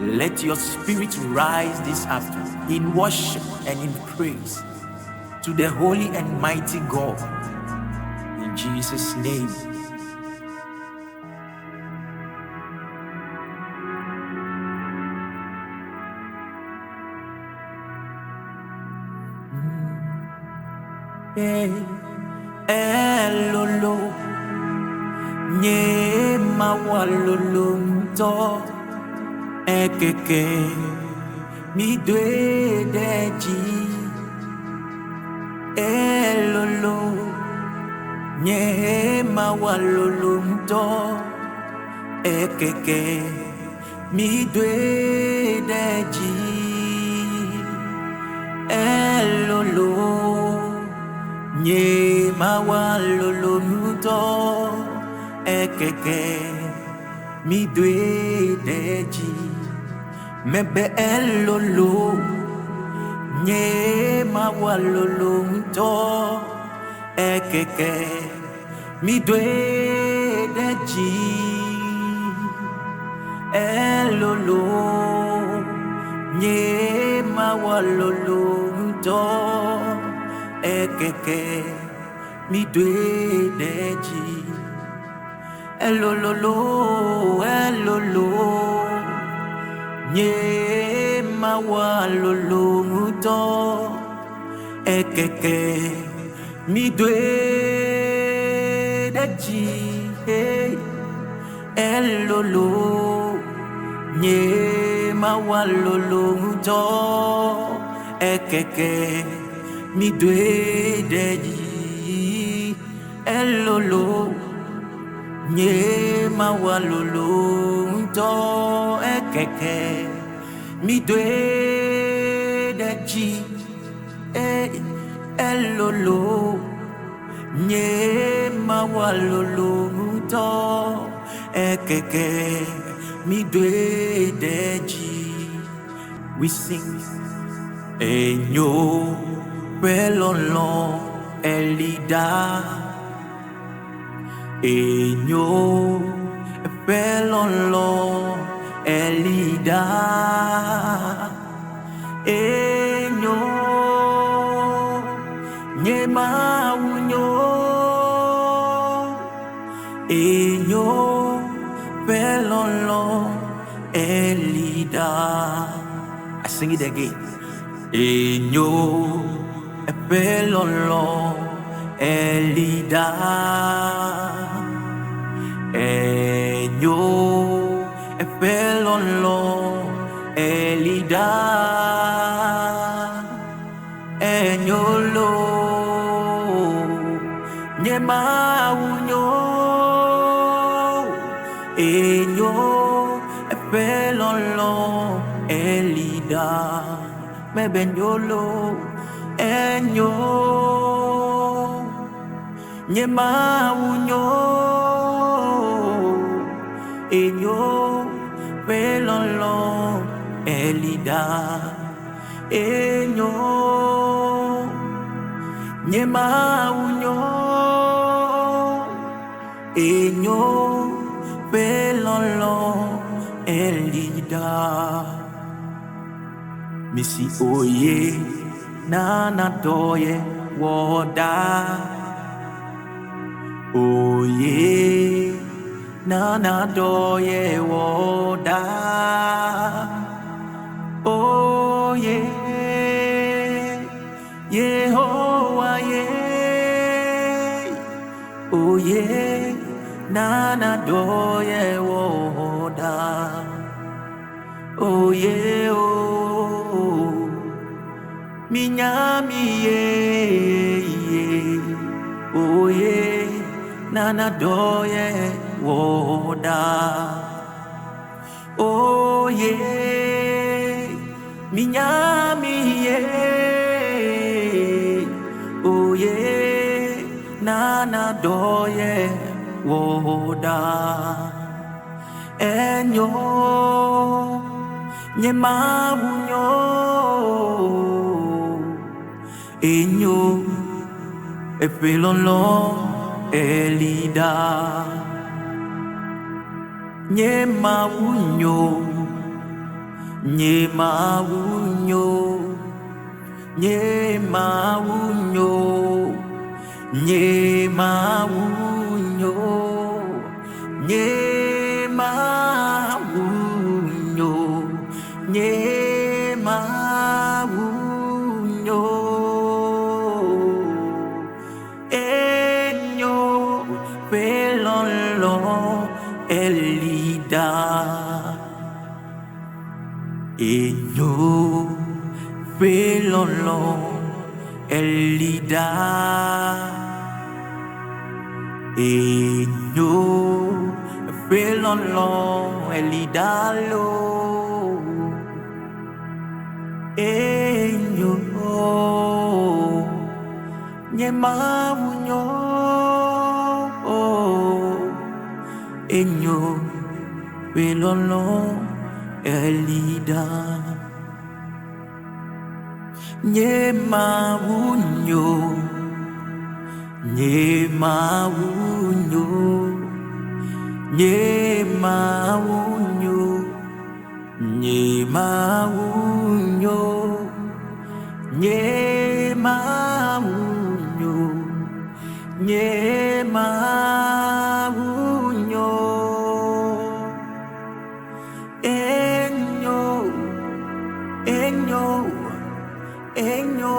Let your spirit rise this afternoon in worship and in praise to the holy and mighty God. In Jesus' name. Elolo nye mawalolonto ekeke mi dwe deji. Elolo nye mawalolonto ekeke mi dwe deji. Elolo nye mawalolonto ekeke mi dwe deji. Mebe elolo nye mawalolonto ekeke mi dwe deji. Elolo nye mawalolonto ekeke mi dwe deji. Elololo elolo nye mawalolonto ekeke mi dwe deji. Elolo nye mawalolonto ekeke mi dwe deji. Elolo nye mawalolonto ekeke mi dwe deji. Elolo nye mawalolonto ekeke mi dwe deji. We sing enyo pelolo elida. Enyo pelolo elida. Enyo nyema unyo. Enyo pelolo elida. I sing it again. Enyo pelolo elida. Enyo pelolo elida. Enyolo nyema unyo. Enyo pelolo elida. Mebenyolo enyo nyema unyo. Enyo pelolo elida. Enyo nyema unyo. Enyo pelolo elida. Missy oye nana doye woda. Oye nana doye woda. Oye Yehovah ye. Oye nana doye woda. Oye o minyami ye. Oye nana doye woda. Oye minyami ye. Oye nana doye woda. Enyo nyema unyo. Enyo epelolo elida. Nyema unyo. Nye maunyo, nye maunyo, nye maunyo, nye maunyo, nye maunyo. Enyo pelolo elida. Enyo pelolo elida. Enyo pelolo elidalo. Enyo nyemaunyo. Enyo pelolo elida. Nyemaunyo, nyemaunyo, nyemaunyo, nyemaunyo, nyemaunyo, nyemaunyo. Enyo, enyo, enyo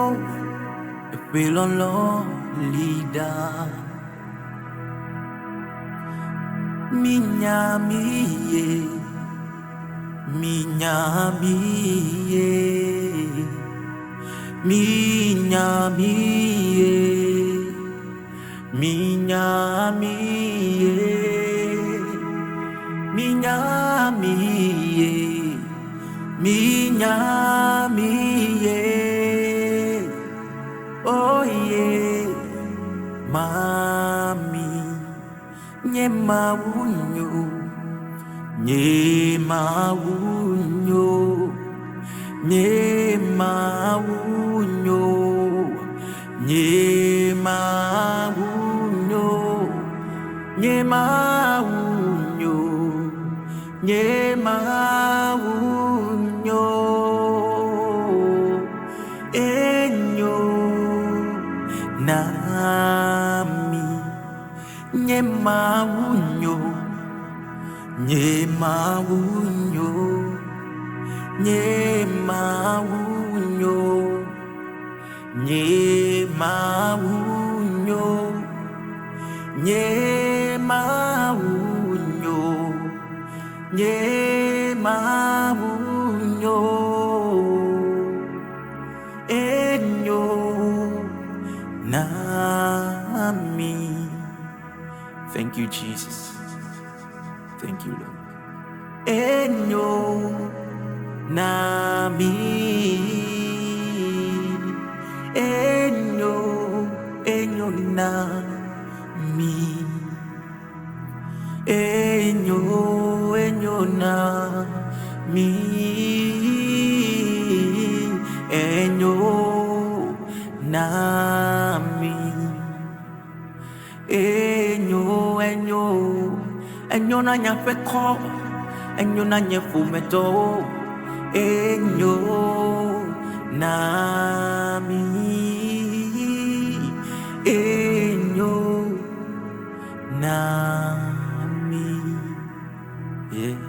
pelolo lida. Minyamiye, minyamiye, minyamiye, minyamiye, minyamiye, minyamiye. Oh yeah, mami, nyemaunyo, nyemaunyo, nyemaunyo, nyemaunyo, nyemaunyo, nyemaunyo. Enyo nami nyemaunyo, nyemaunyo, nyemaunyo, nyemaunyo, nyemaunyo, nyemaunyo. Enyo nami. Thank you, Jesus. Thank you, Lord. Enyo nami. Enyo, enyo nami. Enyo, enyo nami. Enyo nami. Enyo, enyo, enyo na nyafeko, enyo na nyefumeto. Enyo nami. Enyo nami. Yeah.